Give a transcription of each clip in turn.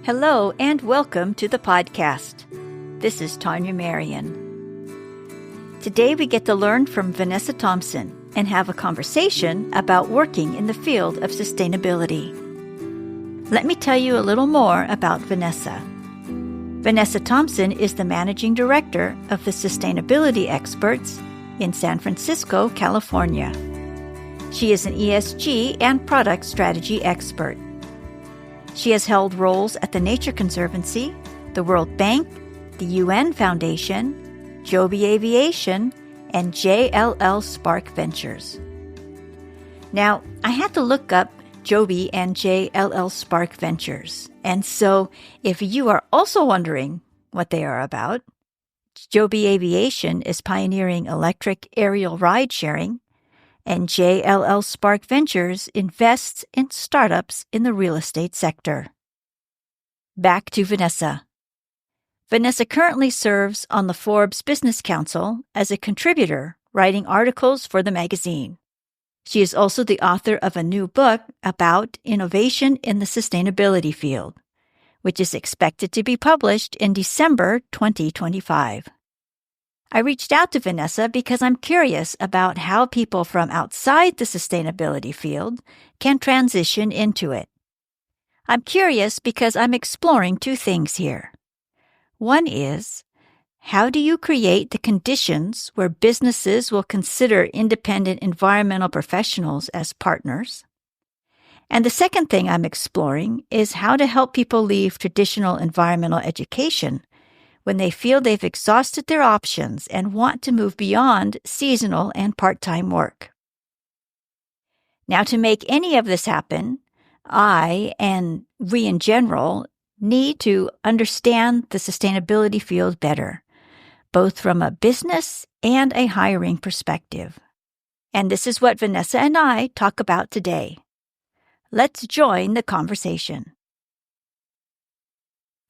Hello and welcome to the podcast. This is Tania Marien. Today we get to learn from Vanessa Thompson and have a conversation about working in the field of sustainability. Let me tell you a little more about Vanessa. Vanessa Thompson is the Managing Director of the Sustainability Experts in San Francisco, California. She is an ESG and product strategy expert. She has held roles at the Nature Conservancy, the World Bank, the UN Foundation, Joby Aviation, and JLL Spark Ventures. Now, I had to look up Joby and JLL Spark Ventures, and so if you are also wondering what they are about, Joby Aviation is pioneering electric aerial ride-sharing, and JLL Spark Ventures invests in startups in the real estate sector. Back to Vanessa. Vanessa currently serves on the Forbes Business Council as a contributor, writing articles for the magazine. She is also the author of a new book about innovation in the sustainability field, which is expected to be published in December 2025. I reached out to Vanessa because I'm curious about how people from outside the sustainability field can transition into it. I'm curious because I'm exploring two things here. One is, how do you create the conditions where businesses will consider independent environmental professionals as partners? And the second thing I'm exploring is how to help people leave traditional environmental education when they feel they've exhausted their options and want to move beyond seasonal and part-time work. Now, to make any of this happen, I, and we in general, need to understand the sustainability field better, both from a business and a hiring perspective. And this is what Vanessa and I talk about today. Let's join the conversation.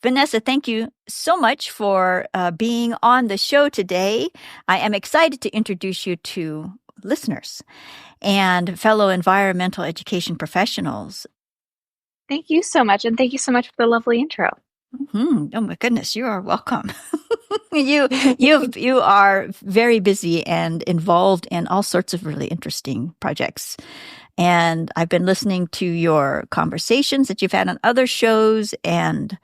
Vanessa, thank you so much for being on the show today. I am excited to introduce you to listeners and fellow environmental education professionals. Thank you so much, and thank you so much for the lovely intro. Oh my goodness, you are welcome. You are very busy and involved in all sorts of really interesting projects. And I've been listening to your conversations that you've had on other shows and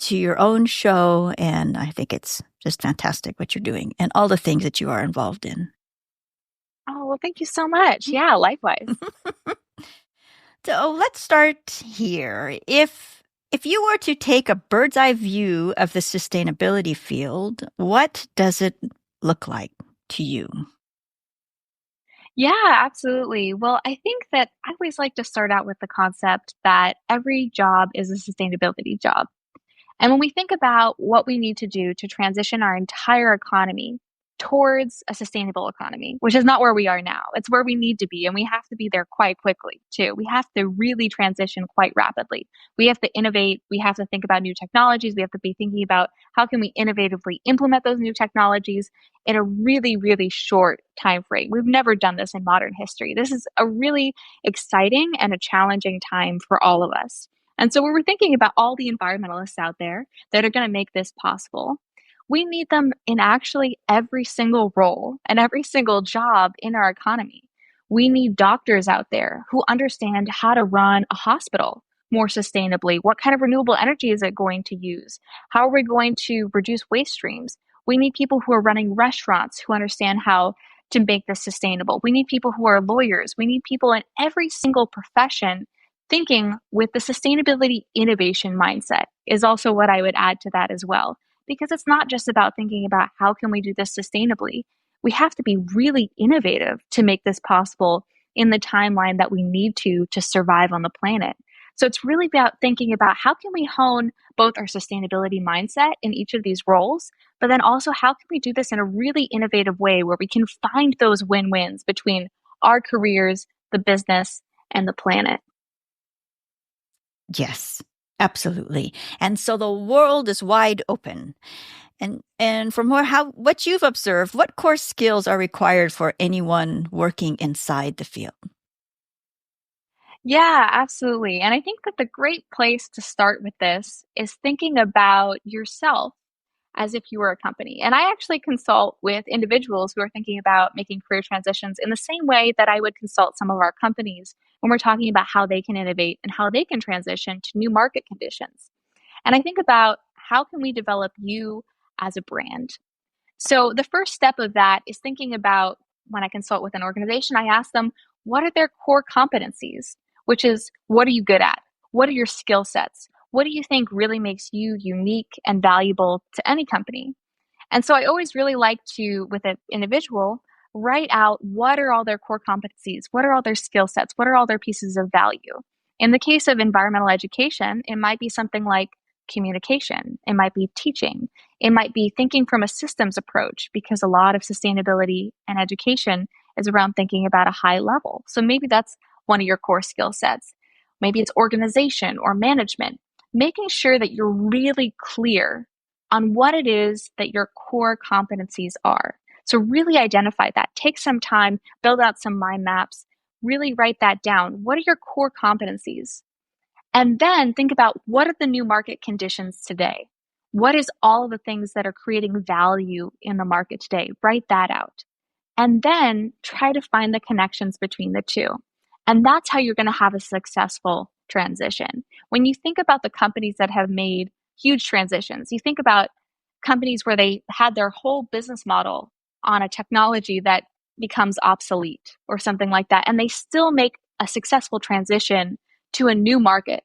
to your own show. And I think it's just fantastic what you're doing and all the things that you are involved in. Oh, well, thank you so much. Yeah, likewise. So let's start here. If you were to take a bird's eye view of the sustainability field, what does it look like to you? Yeah, absolutely. Well, I think that I always like to start out with the concept that every job is a sustainability job. And when we think about what we need to do to transition our entire economy towards a sustainable economy, which is not where we are now, it's where we need to be. And we have to be there quite quickly, too. We have to really transition quite rapidly. We have to innovate. We have to think about new technologies. We have to be thinking about how can we innovatively implement those new technologies in a really, really short time frame. We've never done this in modern history. This is a really exciting and a challenging time for all of us. And so when we're thinking about all the environmentalists out there that are going to make this possible, we need them in actually every single role and every single job in our economy. We need doctors out there who understand how to run a hospital more sustainably. What kind of renewable energy is it going to use? How are we going to reduce waste streams? We need people who are running restaurants who understand how to make this sustainable. We need people who are lawyers. We need people in every single profession thinking with the sustainability innovation mindset is also what I would add to that as well. Because it's not just about thinking about how can we do this sustainably. We have to be really innovative to make this possible in the timeline that we need to survive on the planet. So it's really about thinking about how can we hone both our sustainability mindset in each of these roles, but then also how can we do this in a really innovative way where we can find those win-wins between our careers, the business, and the planet. Yes, absolutely. And so the world is wide open. And from what you've observed, what core skills are required for anyone working inside the field? Yeah, absolutely. And I think that the great place to start with this is thinking about yourself as if you were a company. And I actually consult with individuals who are thinking about making career transitions in the same way that I would consult some of our companies when we're talking about how they can innovate and how they can transition to new market conditions. And I think about how can we develop you as a brand? So the first step of that is thinking about when I consult with an organization, I ask them, what are their core competencies? Which is, what are you good at? What are your skill sets? What do you think really makes you unique and valuable to any company? And so I always really like to, with an individual, write out what are all their core competencies? What are all their skill sets? What are all their pieces of value? In the case of environmental education, it might be something like communication, it might be teaching, it might be thinking from a systems approach, because a lot of sustainability and education is around thinking about a high level. So maybe that's one of your core skill sets. Maybe it's organization or management, making sure that you're really clear on what it is that your core competencies are. So really identify that. Take some time, build out some mind maps, really write that down. What are your core competencies? And then think about, what are the new market conditions today? What is all of the things that are creating value in the market today? Write that out. And then try to find the connections between the two. And that's how you're going to have a successful transition. When you think about the companies that have made huge transitions, you think about companies where they had their whole business model on a technology that becomes obsolete or something like that, and they still make a successful transition to a new market.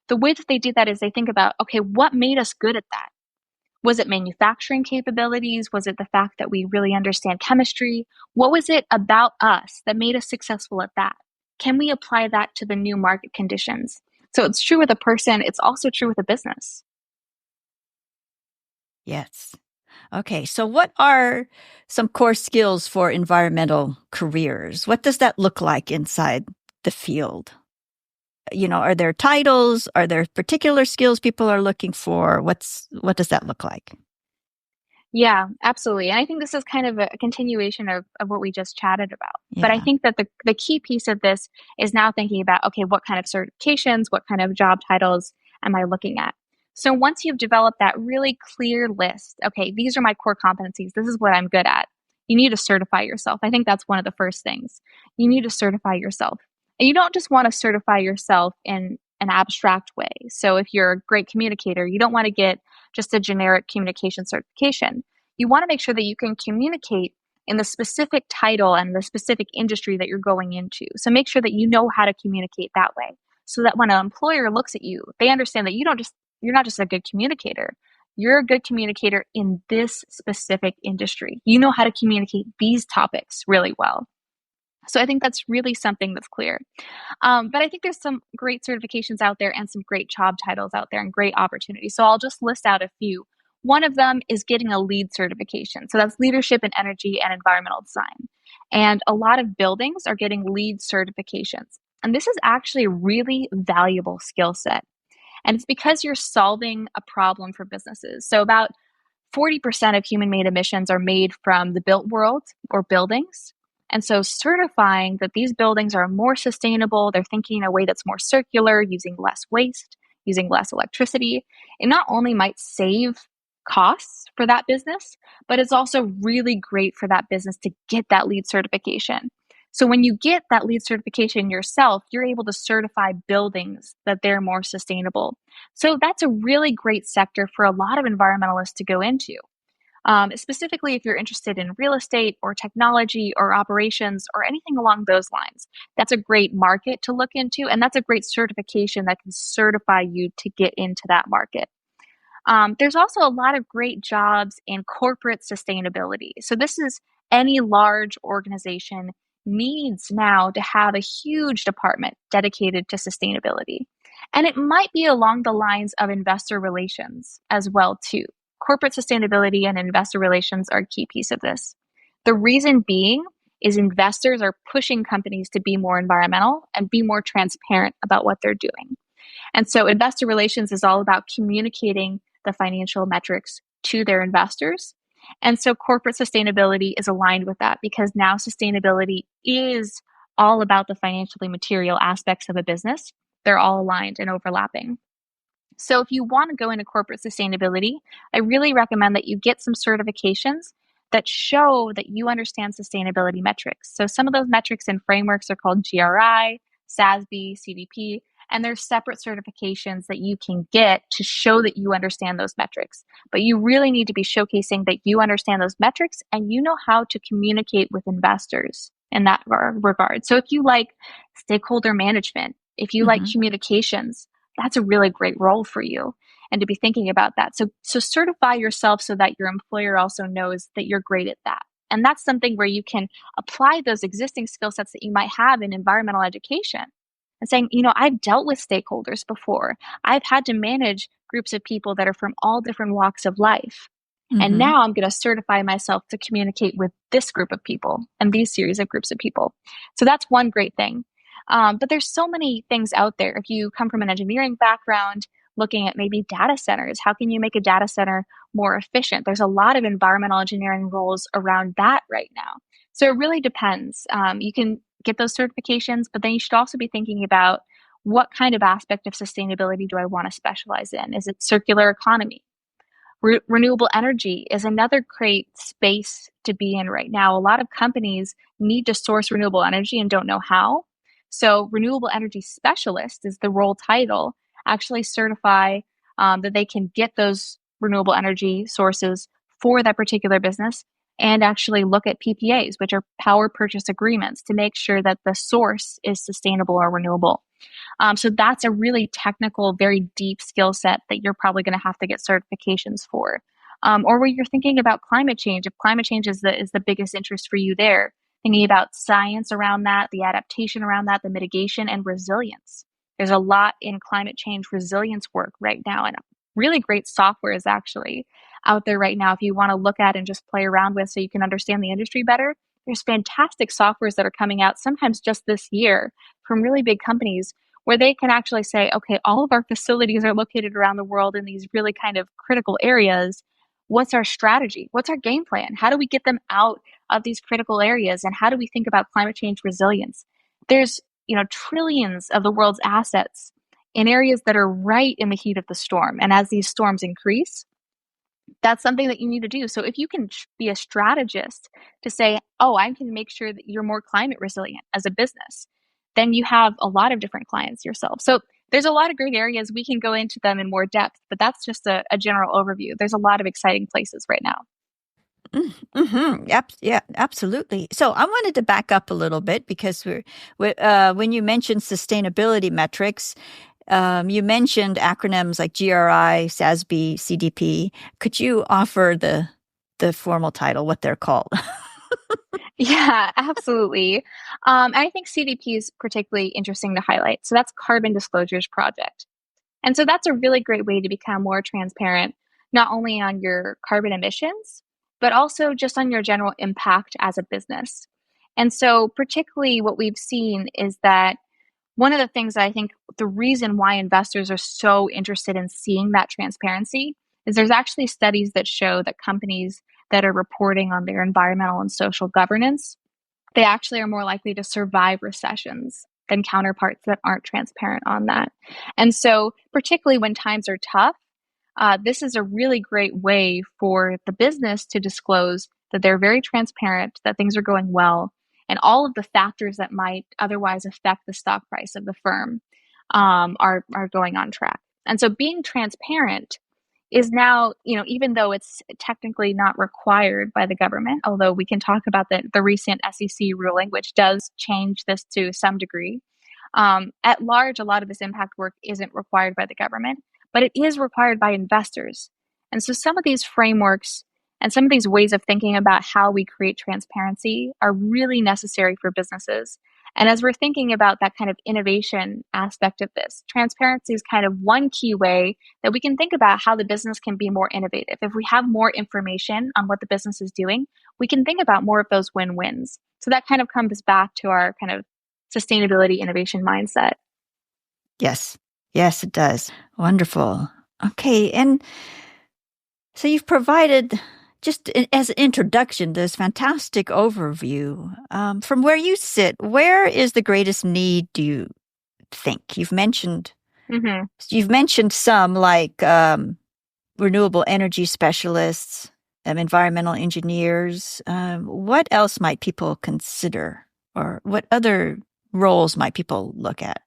The way that they do that is they think about, okay, what made us good at that? Was it manufacturing capabilities? Was it the fact that we really understand chemistry? What was it about us that made us successful at that? Can we apply that to the new market conditions? So it's true with a person, it's also true with a business. Yes. Okay, so what are some core skills for environmental careers? What does that look like inside the field? Are there titles? Are there particular skills people are looking for? What does that look like? Yeah, absolutely. And I think this is kind of a continuation of what we just chatted about. But I Yeah. think that the key piece of this is now thinking about, okay, what kind of certifications, what kind of job titles am I looking at? So once you've developed that really clear list, okay, these are my core competencies, this is what I'm good at, you need to certify yourself. I think that's one of the first things. You need to certify yourself. And you don't just want to certify yourself in an abstract way. So if you're a great communicator, you don't want to get just a generic communication certification. You want to make sure that you can communicate in the specific title and the specific industry that you're going into. So make sure that you know how to communicate that way, so that when an employer looks at you, they understand that you're not just a good communicator. You're a good communicator in this specific industry. You know how to communicate these topics really well. So I think that's really something that's clear. But I think there's some great certifications out there and some great job titles out there and great opportunities. So I'll just list out a few. One of them is getting a LEED certification. So that's leadership in energy and environmental design. And a lot of buildings are getting LEED certifications. And this is actually a really valuable skill set. And it's because you're solving a problem for businesses. So about 40% of human made emissions are made from the built world or buildings. And so certifying that these buildings are more sustainable, they're thinking in a way that's more circular, using less waste, using less electricity, it not only might save costs for that business, but it's also really great for that business to get that LEED certification. So when you get that LEED certification yourself, you're able to certify buildings that they're more sustainable. So that's a really great sector for a lot of environmentalists to go into. Specifically, if you're interested in real estate or technology or operations or anything along those lines, that's a great market to look into. And that's a great certification that can certify you to get into that market. There's also a lot of great jobs in corporate sustainability. So this is any large organization needs now to have a huge department dedicated to sustainability. And it might be along the lines of investor relations as well too. Corporate sustainability and investor relations are a key piece of this. The reason being is investors are pushing companies to be more environmental and be more transparent about what they're doing. And so investor relations is all about communicating the financial metrics to their investors. And so corporate sustainability is aligned with that, because now sustainability is all about the financially material aspects of a business. They're all aligned and overlapping. So if you want to go into corporate sustainability, I really recommend that you get some certifications that show that you understand sustainability metrics. So some of those metrics and frameworks are called GRI, SASB, CDP, and there's separate certifications that you can get to show that you understand those metrics. But you really need to be showcasing that you understand those metrics and you know how to communicate with investors in that regard. So if you like stakeholder management, if you like communications, that's a really great role for you, and to be thinking about that. So certify yourself so that your employer also knows that you're great at that. And that's something where you can apply those existing skill sets that you might have in environmental education and saying, I've dealt with stakeholders before. I've had to manage groups of people that are from all different walks of life. And now I'm going to certify myself to communicate with this group of people and these series of groups of people. So that's one great thing. But there's so many things out there. If you come from an engineering background, looking at maybe data centers, how can you make a data center more efficient? There's a lot of environmental engineering roles around that right now. So it really depends. You can get those certifications, but then you should also be thinking about what kind of aspect of sustainability do I want to specialize in? Is it circular economy? Renewable energy is another great space to be in right now. A lot of companies need to source renewable energy and don't know how. So renewable energy specialist is the role title, actually certify that they can get those renewable energy sources for that particular business and actually look at PPAs, which are power purchase agreements, to make sure that the source is sustainable or renewable. So that's a really technical, very deep skill set that you're probably going to have to get certifications for. Or where you're thinking about climate change, if climate change is the biggest interest for you there, thinking about science around that, the adaptation around that, the mitigation and resilience. There's a lot in climate change resilience work right now, and really great software is actually out there right now if you want to look at and just play around with so you can understand the industry better. There's fantastic softwares that are coming out sometimes just this year from really big companies where they can actually say, okay, all of our facilities are located around the world in these really kind of critical areas. What's our strategy? What's our game plan? How do we get them out of these critical areas? And how do we think about climate change resilience? There's, trillions of the world's assets in areas that are right in the heat of the storm. And as these storms increase, that's something that you need to do. So if you can be a strategist to say, oh, I can make sure that you're more climate resilient as a business, then you have a lot of different clients yourself. So there's a lot of great areas. We can go into them in more depth, but that's just a general overview. There's a lot of exciting places right now. Yeah, absolutely. So I wanted to back up a little bit because when you mentioned sustainability metrics, you mentioned acronyms like GRI, SASB, CDP. Could you offer the formal title, what they're called? Yeah, absolutely. I think CDP is particularly interesting to highlight. So that's Carbon Disclosures Project. And so that's a really great way to become more transparent, not only on your carbon emissions, but also just on your general impact as a business. And so particularly what we've seen is that one of the things that I think the reason why investors are so interested in seeing that transparency is there's actually studies that show that companies that are reporting on their environmental and social governance, they actually are more likely to survive recessions than counterparts that aren't transparent on that. And so particularly when times are tough, this is a really great way for the business to disclose that they're very transparent, that things are going well, and all of the factors that might otherwise affect the stock price of the firm are going on track. And so being transparent is now, even though it's technically not required by the government, although we can talk about the recent SEC ruling, which does change this to some degree. At large, a lot of this impact work isn't required by the government, but it is required by investors. And so some of these frameworks and some of these ways of thinking about how we create transparency are really necessary for businesses. And as we're thinking about that kind of innovation aspect of this, transparency is kind of one key way that we can think about how the business can be more innovative. If we have more information on what the business is doing, we can think about more of those win-wins. So that kind of comes back to our kind of sustainability innovation mindset. Yes, it does. Wonderful. Okay, and so you've provided just as an introduction, this fantastic overview. From where you sit, where is the greatest need, do you think? You've mentioned some like renewable energy specialists, environmental engineers. What else might people consider, or what other roles might people look at?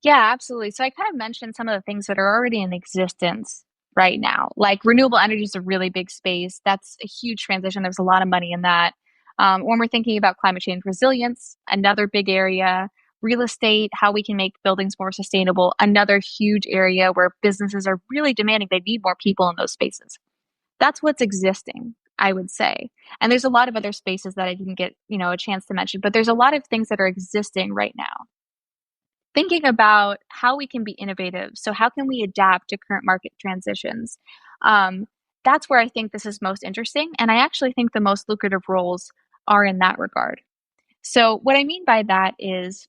Yeah, absolutely. So I kind of mentioned some of the things that are already in existence right now. Like renewable energy is a really big space. That's a huge transition. There's a lot of money in that. When we're thinking about climate change resilience, another big area, real estate, how we can make buildings more sustainable, another huge area where businesses are really demanding they need more people in those spaces. That's what's existing, I would say. And there's a lot of other spaces that I didn't get, a chance to mention, but there's a lot of things that are existing right now. Thinking about how we can be innovative. So, how can we adapt to current market transitions? Um, that's where I think this is most interesting. And I actually think the most lucrative roles are in that regard. So, what I mean by that is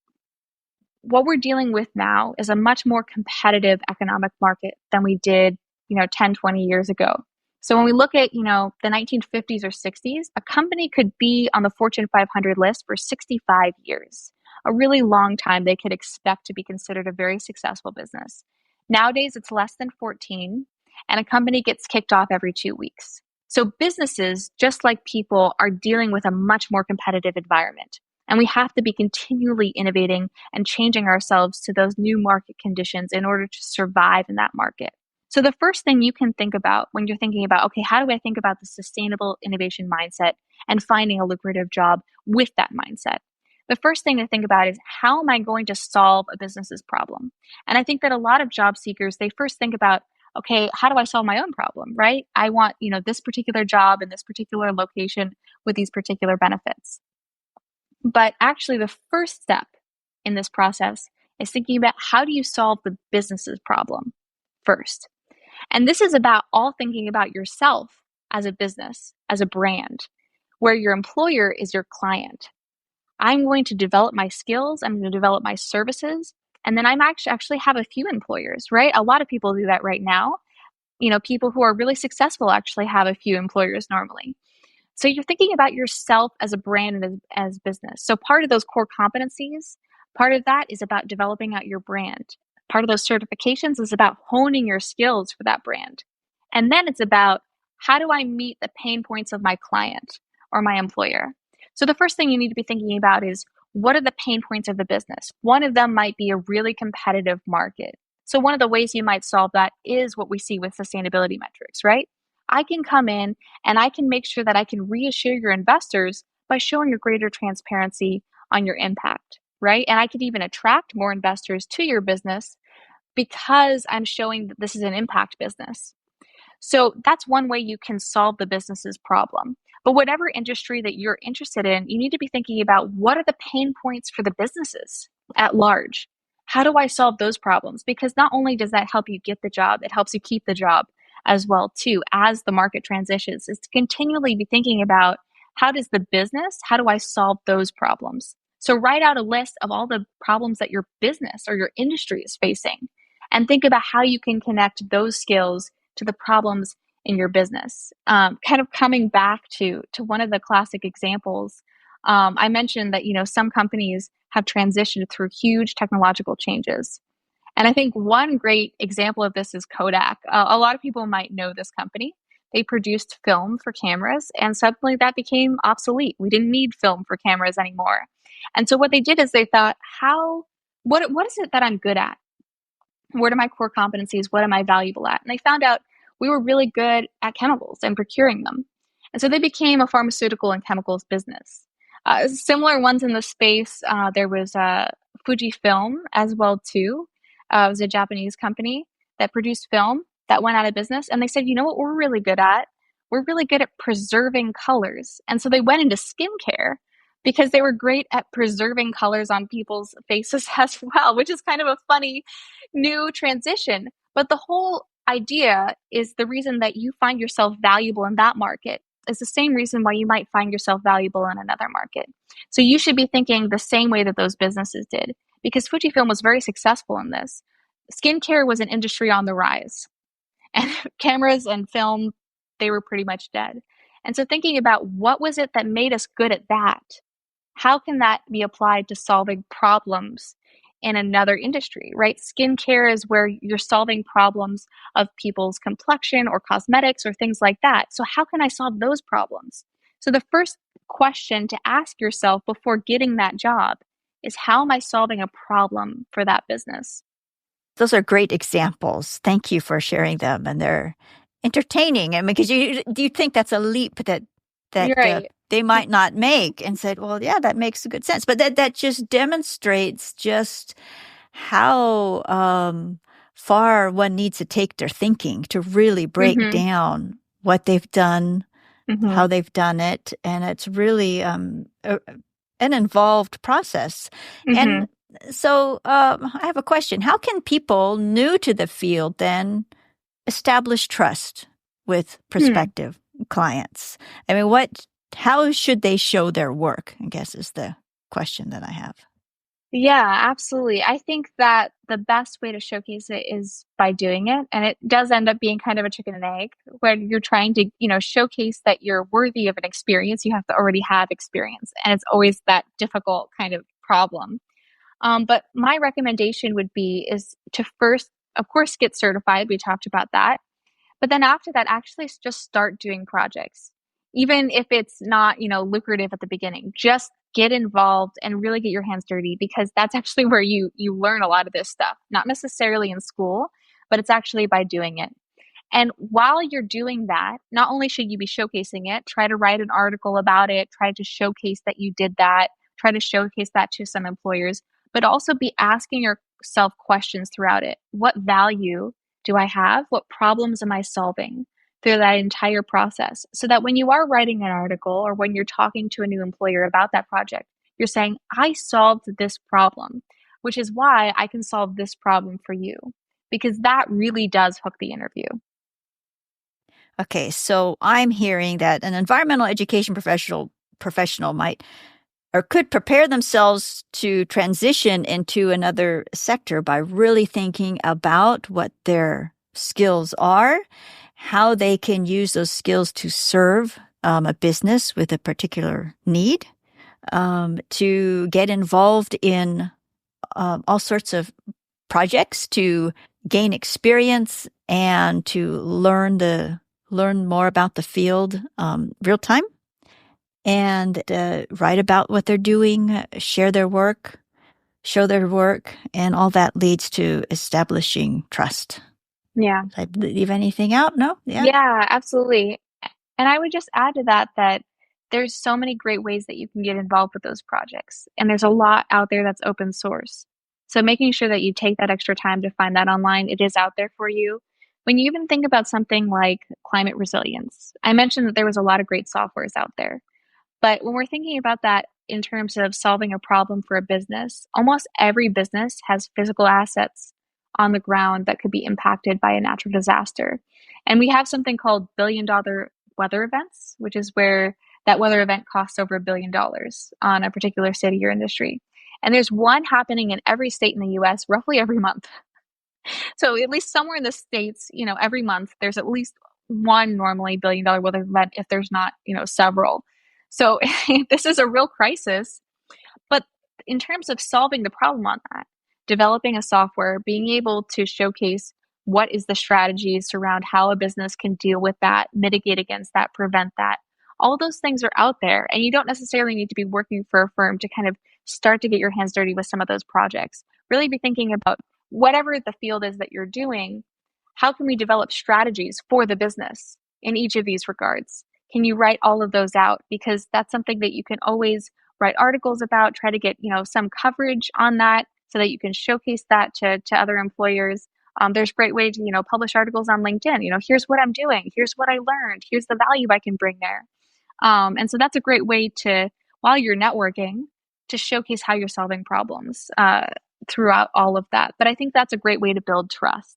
what we're dealing with now is a much more competitive economic market than we did, 10, 20 years ago. So when we look at, the 1950s or 60s, a company could be on the Fortune 500 list for 65 years, a really long time they could expect to be considered a very successful business. Nowadays, it's less than 14, and a company gets kicked off every 2 weeks. So businesses, just like people, are dealing with a much more competitive environment. And we have to be continually innovating and changing ourselves to those new market conditions in order to survive in that market. So the first thing you can think about when you're thinking about, okay, how do I think about the sustainable innovation mindset and finding a lucrative job with that mindset? The first thing to think about is, how am I going to solve a business's problem? And I think that a lot of job seekers, they first think about, okay, how do I solve my own problem, right? I want, this particular job in this particular location with these particular benefits. But actually, the first step in this process is thinking about, how do you solve the business's problem first? And this is about all thinking about yourself as a business, as a brand, where your employer is your client. I'm going to develop my skills, I'm going to develop my services, and then I'm actually have a few employers, right? A lot of people do that right now. People who are really successful actually have a few employers normally. So you're thinking about yourself as a brand and as business. So part of those core competencies, part of that is about developing out your brand. Part of those certifications is about honing your skills for that brand. And then it's about, how do I meet the pain points of my client or my employer? So the first thing you need to be thinking about is, what are the pain points of the business? One of them might be a really competitive market. So one of the ways you might solve that is what we see with sustainability metrics, right? I can come in and I can make sure that I can reassure your investors by showing a greater transparency on your impact, right? And I could even attract more investors to your business because I'm showing that this is an impact business. So that's one way you can solve the business's problem. But whatever industry that you're interested in, you need to be thinking about, what are the pain points for the businesses at large? How do I solve those problems? Because not only does that help you get the job, it helps you keep the job as well too, as the market transitions, is to continually be thinking about, how do I solve those problems? So write out a list of all the problems that your business or your industry is facing, and think about how you can connect those skills to the problems in your business. Kind of coming back to one of the classic examples, I mentioned that some companies have transitioned through huge technological changes. And I think one great example of this is Kodak. A lot of people might know this company. They produced film for cameras, and suddenly that became obsolete. We didn't need film for cameras anymore. And so what they did is they thought, what is it that I'm good at? What are my core competencies? What am I valuable at? And they found out we were really good at chemicals and procuring them. And so they became a pharmaceutical and chemicals business. Similar ones in the space, there was Fujifilm as well too. It was a Japanese company that produced film that went out of business. And they said, you know what we're really good at? We're really good at preserving colors. And so they went into skincare because they were great at preserving colors on people's faces as well, which is kind of a funny new transition. But the whole idea is, the reason that you find yourself valuable in that market is the same reason why you might find yourself valuable in another market. So you should be thinking the same way that those businesses did, because Fujifilm was very successful in this. Skincare was an industry on the rise, and cameras and film they were pretty much dead. And so thinking about what was it that made us good at that? How can that be applied to solving problems in another industry, right? Skincare is where you're solving problems of people's complexion or cosmetics or things like that. So, how can I solve those problems? So, the first question to ask yourself before getting that job is, how am I solving a problem for that business? Those are great examples. Thank you for sharing them, and they're entertaining. I mean, because you think that's a leap that You're right. they might not make, and said, "Well, yeah, that makes good sense." But that just demonstrates just how far one needs to take their thinking to really break Mm-hmm. down what they've done, Mm-hmm. how they've done it, and it's really an involved process. Mm-hmm. And so I have a question. How can people new to the field then establish trust with Hmm. prospective clients? I mean, how should they show their work, I guess is the question that I have. Yeah, absolutely. I think that the best way to showcase it is by doing it. And it does end up being kind of a chicken and egg when you're trying to, showcase that you're worthy of an experience. You have to already have experience. And it's always that difficult kind of problem. But my recommendation would be is to first, of course, get certified. We talked about that. But then after that, actually just start doing projects. Even if it's not, lucrative at the beginning, just get involved and really get your hands dirty, because that's actually where you learn a lot of this stuff. Not necessarily in school, but it's actually by doing it. And while you're doing that, not only should you be showcasing it, try to write an article about it, try to showcase that you did that, try to showcase that to some employers, but also be asking yourself questions throughout it. What value do I have? What problems am I solving through that entire process? So that when you are writing an article or when you're talking to a new employer about that project, you're saying, I solved this problem, which is why I can solve this problem for you. Because that really does hook the interview. Okay, so I'm hearing that an environmental education professional might or could prepare themselves to transition into another sector by really thinking about what their skills are, how they can use those skills to serve a business with a particular need, to get involved in all sorts of projects to gain experience and to learn more about the field real time, and write about what they're doing, share their work, show their work, and all that leads to establishing trust. Yeah. Did I leave anything out? No? Yeah. Yeah, absolutely. And I would just add to that that there's so many great ways that you can get involved with those projects. And there's a lot out there that's open source. So making sure that you take that extra time to find that online, it is out there for you. When you even think about something like climate resilience, I mentioned that there was a lot of great softwares out there. But when we're thinking about that in terms of solving a problem for a business, almost every business has physical assets on the ground that could be impacted by a natural disaster. And we have something called $1 billion weather events, which is where that weather event costs over $1 billion on a particular city or industry. And there's one happening in every state in the US roughly every month. So at least somewhere in the states, every month there's at least one normally $1 billion weather event if there's not, several. So this is a real crisis. But in terms of solving the problem on that, developing a software, being able to showcase what is the strategies around how a business can deal with that, mitigate against that, prevent that. All those things are out there, and you don't necessarily need to be working for a firm to kind of start to get your hands dirty with some of those projects. Really be thinking about whatever the field is that you're doing, how can we develop strategies for the business in each of these regards? Can you write all of those out? Because that's something that you can always write articles about, try to get, some coverage on that so that you can showcase that to other employers. There's great way to, publish articles on LinkedIn. Here's what I'm doing. Here's what I learned. Here's the value I can bring there. And so that's a great way to, while you're networking, to showcase how you're solving problems throughout all of that. But I think that's a great way to build trust,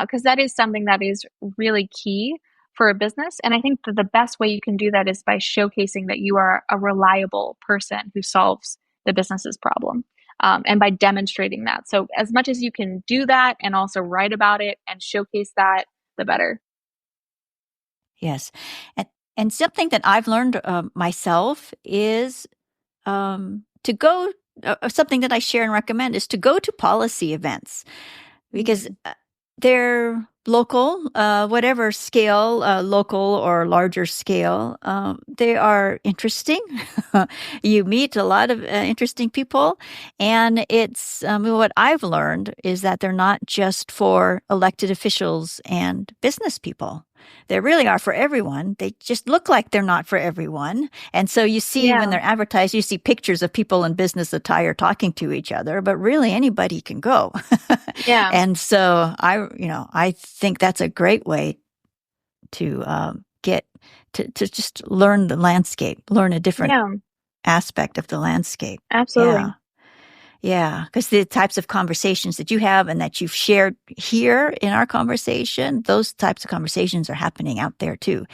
because that is something that is really key for a business. And I think that the best way you can do that is by showcasing that you are a reliable person who solves the business's problem, and by demonstrating that. So as much as you can do that and also write about it and showcase that, the better. Yes. And, and something that I've learned myself is to go, something that I share and recommend is to go to policy events because they're local, whatever scale, local or larger scale. They are interesting. You meet a lot of interesting people. And it's what I've learned is that they're not just for elected officials and business people. They really are for everyone. They just look like they're not for everyone. And so you see when Yeah. they're advertised, you see pictures of people in business attire talking to each other, but really anybody can go. Yeah. And so I think that's a great way to get to just learn the landscape, learn a different Yeah. aspect of the landscape. Yeah. Absolutely. Yeah, because the types of conversations that you have and that you've shared here in our conversation, those types of conversations are happening out there too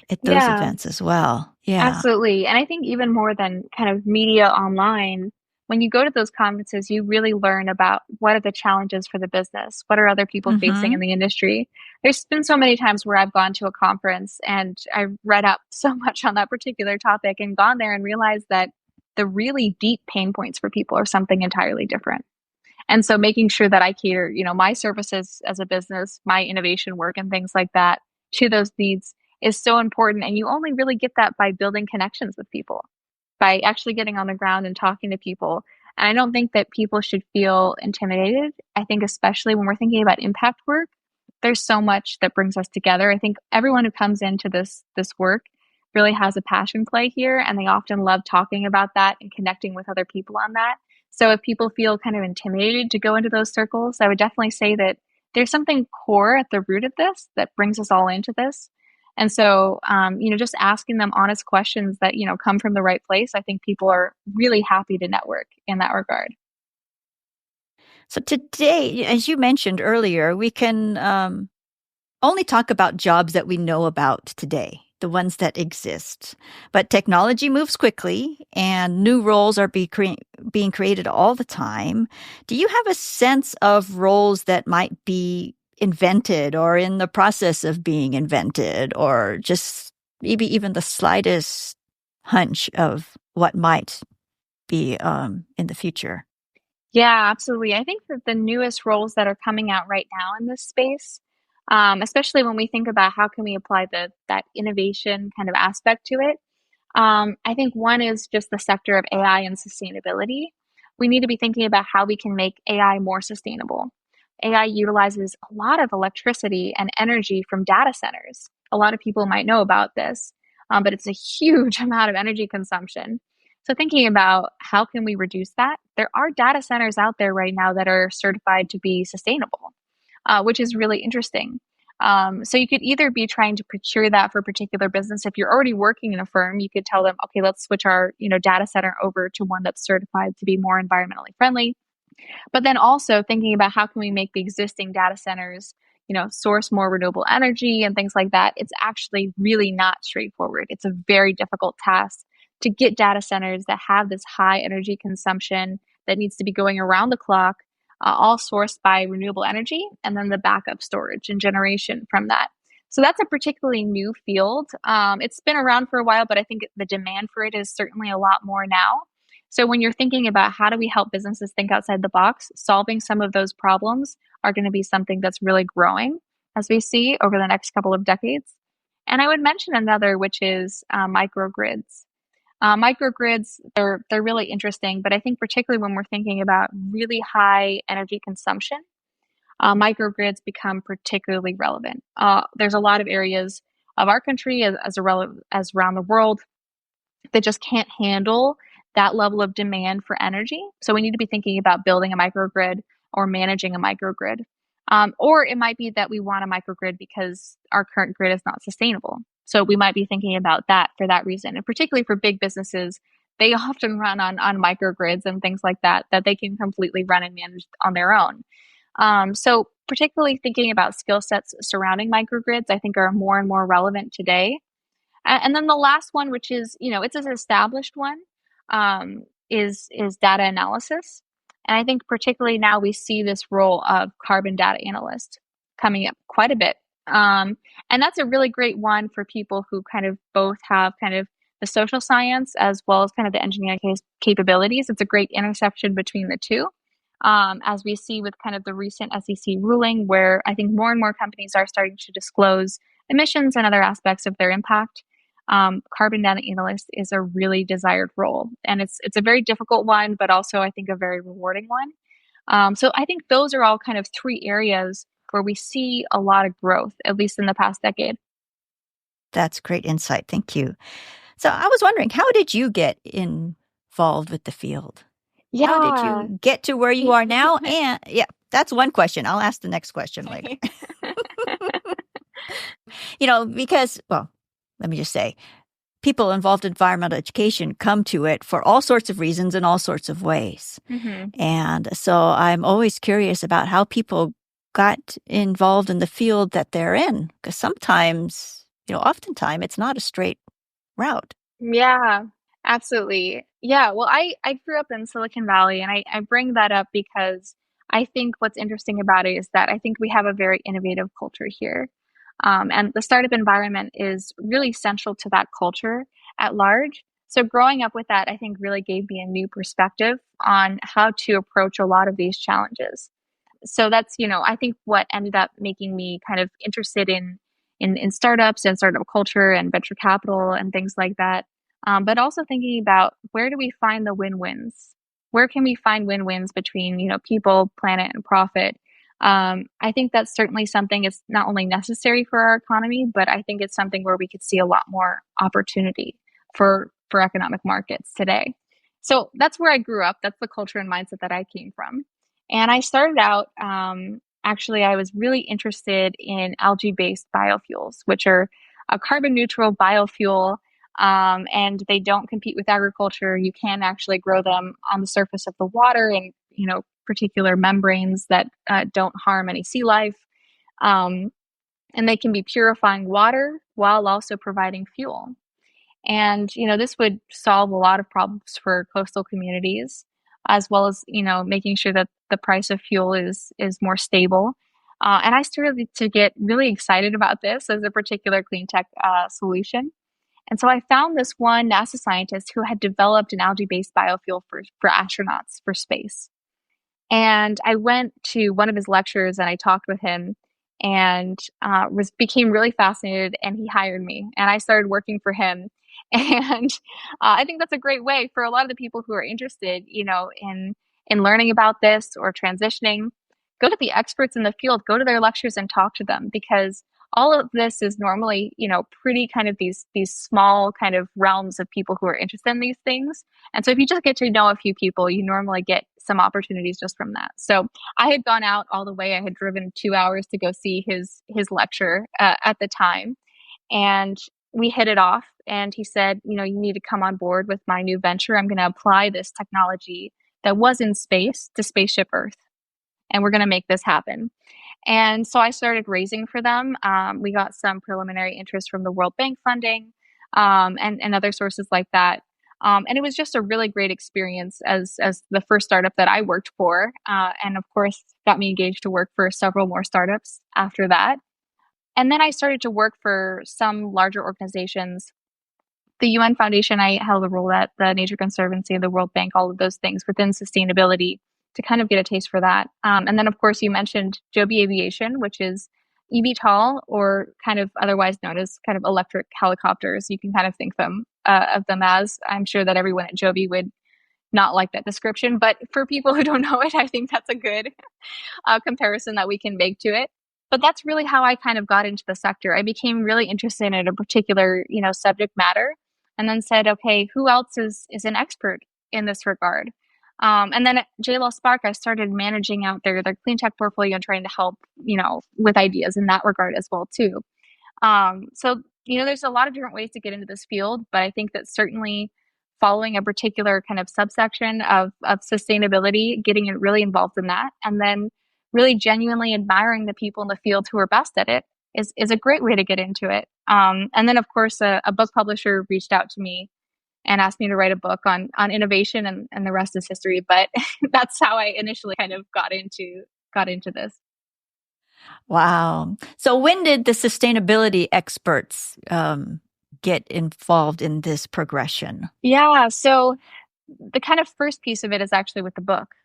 at those Yeah. events as well. Yeah. Absolutely. And I think even more than kind of media online, when you go to those conferences, you really learn about what are the challenges for the business? What are other people facing in Mm-hmm. the industry? There's been so many times where I've gone to a conference and I read up so much on that particular topic and gone there and realized that the really deep pain points for people are something entirely different. And so making sure that I cater, my services as a business, my innovation work and things like that to those needs is so important. And you only really get that by building connections with people, by actually getting on the ground and talking to people. And I don't think that people should feel intimidated. I think especially when we're thinking about impact work, there's so much that brings us together. I think everyone who comes into this work really has a passion play here, and they often love talking about that and connecting with other people on that. So if people feel kind of intimidated to go into those circles, I would definitely say that there's something core at the root of this that brings us all into this. And so, just asking them honest questions that, come from the right place, I think people are really happy to network in that regard. So today, as you mentioned earlier, we can only talk about jobs that we know about today, the ones that exist. But technology moves quickly and new roles are being created all the time. Do you have a sense of roles that might be invented or in the process of being invented, or just maybe even the slightest hunch of what might be in the future? Yeah, absolutely. I think that the newest roles that are coming out right now in this space, especially when we think about how can we apply that innovation kind of aspect to it, I think one is just the sector of AI and sustainability. We need to be thinking about how we can make AI more sustainable. AI utilizes a lot of electricity and energy from data centers. A lot of people might know about this, but it's a huge amount of energy consumption. So thinking about how can we reduce that, there are data centers out there right now that are certified to be sustainable, which is really interesting. So you could either be trying to procure that for a particular business. If you're already working in a firm, you could tell them, okay, let's switch our data center over to one that's certified to be more environmentally friendly. But then also thinking about how can we make the existing data centers, source more renewable energy and things like that. It's actually really not straightforward. It's a very difficult task to get data centers that have this high energy consumption that needs to be going around the clock, all sourced by renewable energy, and then the backup storage and generation from that. So that's a particularly new field. It's been around for a while, but I think the demand for it is certainly a lot more now. So when you're thinking about how do we help businesses think outside the box, solving some of those problems are going to be something that's really growing as we see over the next couple of decades. And I would mention another, which is microgrids. Microgrids, they're really interesting, but I think particularly when we're thinking about really high energy consumption, microgrids become particularly relevant. There's a lot of areas of our country as around the world that just can't handle that level of demand for energy. So we need to be thinking about building a microgrid or managing a microgrid. Or it might be that we want a microgrid because our current grid is not sustainable. So we might be thinking about that for that reason. And particularly for big businesses, they often run on microgrids and things like that they can completely run and manage on their own. So particularly thinking about skill sets surrounding microgrids, I think are more and more relevant today. And then the last one, which is, it's an established one, is data analysis. And I think particularly now we see this role of carbon data analyst coming up quite a bit And that's a really great one for people who kind of both have kind of the social science as well as kind of the engineering capabilities. It's a great intersection between the two. As we see with kind of the recent SEC ruling, where I think more and more companies are starting to disclose emissions and other aspects of their impact. Carbon data analyst is a really desired role, and it's a very difficult one, but also I think a very rewarding one. So I think those are all kind of three areas where we see a lot of growth, at least in the past decade. That's great insight. Thank you. So I was wondering, how did you get involved with the field? How did Yeah. you get to where you are now? And yeah, that's one question. I'll ask the next question later. Because, well, let me just say, people involved in environmental education come to it for all sorts of reasons in all sorts of ways. Mm-hmm. And so I'm always curious about how people got involved in the field that they're in, because sometimes, oftentimes it's not a straight route. Yeah, absolutely. Yeah, well, I grew up in Silicon Valley, and I bring that up because I think what's interesting about it is that I think we have a very innovative culture here. And the startup environment is really central to that culture at large. So growing up with that, I think really gave me a new perspective on how to approach a lot of these challenges. So that's, I think what ended up making me kind of interested in startups and startup culture and venture capital and things like that. But also thinking about, where do we find the win-wins? Where can we find win-wins between, people, planet, and profit? I think that's certainly something. It's not only necessary for our economy, but I think it's something where we could see a lot more opportunity for economic markets today. So that's where I grew up. That's the culture and mindset that I came from. And I started out, actually, I was really interested in algae-based biofuels, which are a carbon neutral biofuel, and they don't compete with agriculture. You can actually grow them on the surface of the water in, particular membranes that don't harm any sea life. And they can be purifying water while also providing fuel. And, this would solve a lot of problems for coastal communities, as well as, making sure that the price of fuel is more stable. And I started to get really excited about this as a particular clean tech solution. And so I found this one NASA scientist who had developed an algae-based biofuel for astronauts for space. And I went to one of his lectures and I talked with him, and became really fascinated, and he hired me and I started working for him. And I think that's a great way for a lot of the people who are interested, in learning about this or transitioning. Go to the experts in the field, go to their lectures and talk to them, because all of this is normally, pretty kind of these small kind of realms of people who are interested in these things. And so if you just get to know a few people, you normally get some opportunities just from that. So I had gone out all the way. I had driven 2 hours to go see his lecture at the time, and we hit it off. And he said, you need to come on board with my new venture. I'm going to apply this technology that was in space to spaceship Earth, and we're going to make this happen. And so I started raising for them. We got some preliminary interest from the World Bank funding, and other sources like that. And it was just a really great experience as the first startup that I worked for. And of course, got me engaged to work for several more startups after that. And then I started to work for some larger organizations. The UN Foundation, I held a role at the Nature Conservancy, the World Bank, all of those things within sustainability, to kind of get a taste for that. And then, of course, you mentioned Joby Aviation, which is eVTOL, or kind of otherwise known as kind of electric helicopters. You can kind of think of them as. I'm sure that everyone at Joby would not like that description, but for people who don't know it, I think that's a good comparison that we can make to it. But that's really how I kind of got into the sector. I became really interested in a particular, subject matter, and then said, okay, who else is an expert in this regard? And then at JLL Spark, I started managing out their clean tech portfolio and trying to help, with ideas in that regard as well too. So, there's a lot of different ways to get into this field, but I think that certainly following a particular kind of subsection of sustainability, getting really involved in that, and then really genuinely admiring the people in the field who are best at it is a great way to get into it. And then, of course, a book publisher reached out to me and asked me to write a book on innovation, and the rest is history. But that's how I initially kind of got into this. Wow. So when did the sustainability experts get involved in this progression? Yeah, so the kind of first piece of it is actually with the book,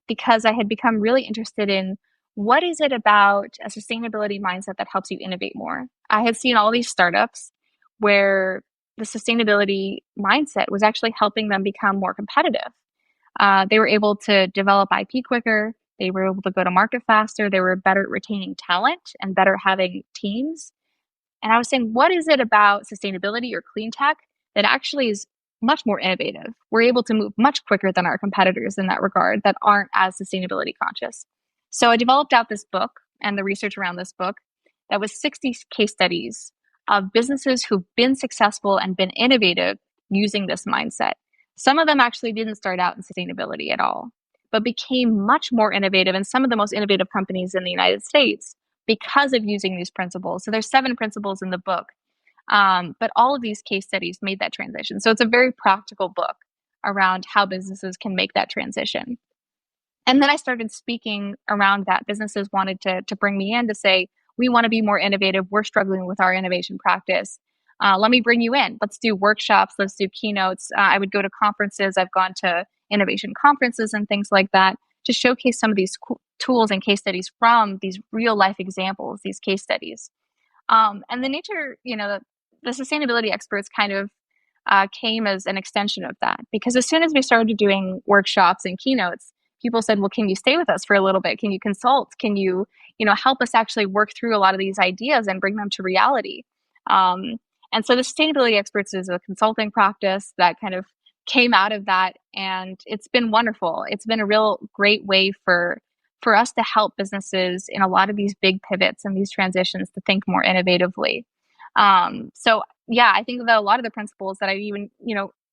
because I had become really interested in what is it about a sustainability mindset that helps you innovate more. I had seen all these startups where the sustainability mindset was actually helping them become more competitive. They were able to develop IP quicker. They were able to go to market faster. They were better at retaining talent and better having teams. And I was saying, what is it about sustainability or clean tech that actually is much more innovative? We're able to move much quicker than our competitors in that regard that aren't as sustainability conscious. So I developed out this book and the research around this book that was 60 case studies of businesses who've been successful and been innovative using this mindset. Some of them actually didn't start out in sustainability at all, but became much more innovative, and some of the most innovative companies in the United States because of using these principles. So there's 7 principles in the book, but all of these case studies made that transition. So it's a very practical book around how businesses can make that transition. And then I started speaking around that. Businesses wanted to bring me in to say, we want to be more innovative. We're struggling with our innovation practice. Let me bring you in. Let's do workshops. Let's do keynotes. I would go to conferences. I've gone to innovation conferences and things like that to showcase some of these tools and case studies from these real life examples, these case studies. And the nature, the sustainability experts kind of came as an extension of that, because as soon as we started doing workshops and keynotes, people said, well, can you stay with us for a little bit? Can you consult? Can you, help us actually work through a lot of these ideas and bring them to reality? And so the sustainability experts is a consulting practice that kind of came out of that. And it's been wonderful. It's been a real great way for us to help businesses in a lot of these big pivots and these transitions to think more innovatively. So yeah, I think that a lot of the principles that I even,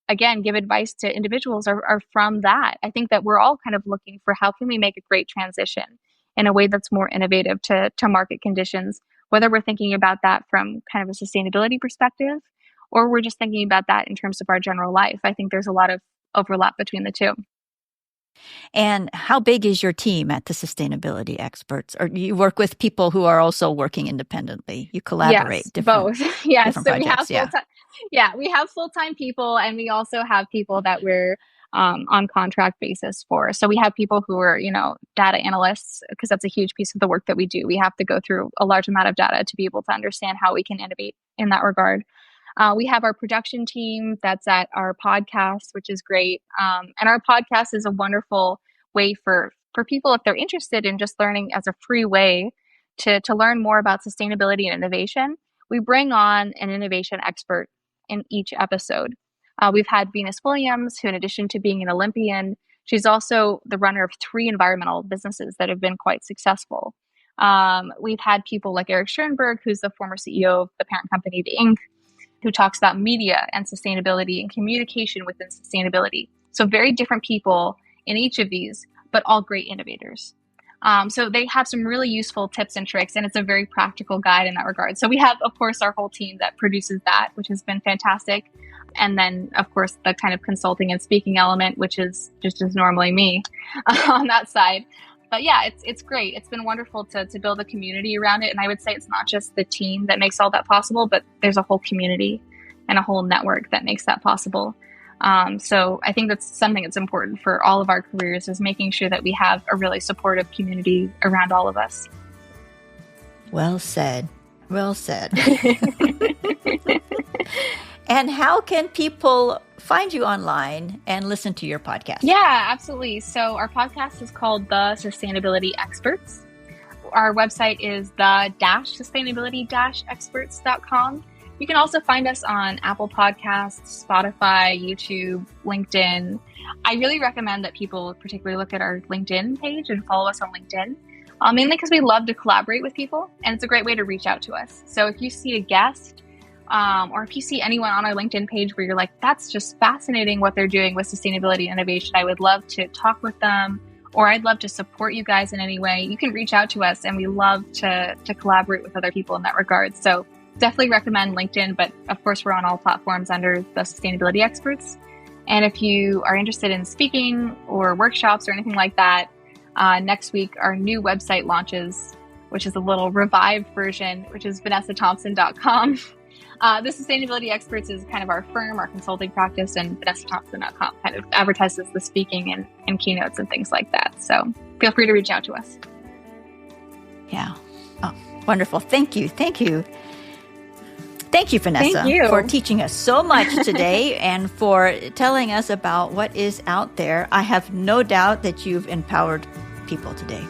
again, give advice to individuals are from that. I think that we're all kind of looking for how can we make a great transition in a way that's more innovative to market conditions, whether we're thinking about that from kind of a sustainability perspective, or we're just thinking about that in terms of our general life. I think there's a lot of overlap between the two. And how big is your team at the sustainability experts? Or you work with people who are also working independently? You collaborate? Yes, both. Yes, different so projects, we have full-time people, and we also have people that we're on contract basis for. So we have people who are, data analysts, because that's a huge piece of the work that we do. We have to go through a large amount of data to be able to understand how we can innovate in that regard. We have our production team that's at our podcast, which is great. And our podcast is a wonderful way for people, if they're interested in just learning as a free way to learn more about sustainability and innovation. We bring on an innovation expert in each episode. We've had Venus Williams, who, in addition to being an Olympian, she's also the runner of 3 environmental businesses that have been quite successful. We've had people like Eric Schoenberg, who's the former CEO of the parent company, the Inc., who talks about media and sustainability and communication within sustainability. So very different people in each of these, but all great innovators. So they have some really useful tips and tricks, and it's a very practical guide in that regard. So we have, of course, our whole team that produces that, which has been fantastic. And then, of course, the kind of consulting and speaking element, which is just as normally me on that side. But yeah, it's great. It's been wonderful to build a community around it. And I would say it's not just the team that makes all that possible, but there's a whole community and a whole network that makes that possible. So I think that's something that's important for all of our careers, is making sure that we have a really supportive community around all of us. Well said. Well said. And how can people find you online and listen to your podcast? Yeah, absolutely. So our podcast is called The Sustainability Experts. Our website is the-sustainability-experts.com. You can also find us on Apple Podcasts, Spotify, YouTube, LinkedIn. I really recommend that people particularly look at our LinkedIn page and follow us on LinkedIn, mainly because we love to collaborate with people, and it's a great way to reach out to us. So if you see a guest, or if you see anyone on our LinkedIn page where you're like, that's just fascinating what they're doing with sustainability and innovation, I would love to talk with them, or I'd love to support you guys in any way, you can reach out to us, and we love to collaborate with other people in that regard. So definitely recommend LinkedIn, but of course we're on all platforms under the Sustainability Experts. And if you are interested in speaking or workshops or anything like that, next week our new website launches, which is a little revived version, which is vanessathompson.com. The Sustainability Experts is kind of our firm, our consulting practice, and vanessathompson.com kind of advertises the speaking and keynotes and things like that. So feel free to reach out to us. Yeah. Oh, wonderful. Thank you. Thank you. Thank you, Vanessa, for teaching us so much today and for telling us about what is out there. I have no doubt that you've empowered people today,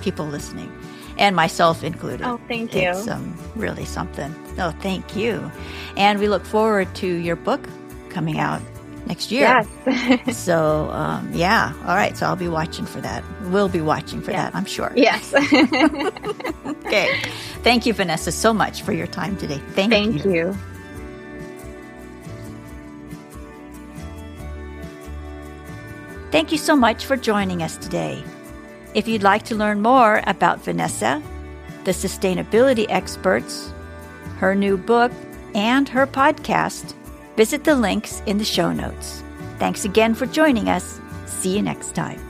people listening, and myself included. Oh, thank you. It's really something. Oh, thank you. And we look forward to your book coming out next year. Yes. So, yeah. All right. So I'll be watching for that. We'll be watching for that, I'm sure. Yes. Okay. Thank you, Vanessa, so much for your time today. Thank you. Thank you so much for joining us today. If you'd like to learn more about Vanessa, the Sustainability Experts, her new book, and her podcast, visit the links in the show notes. Thanks again for joining us. See you next time.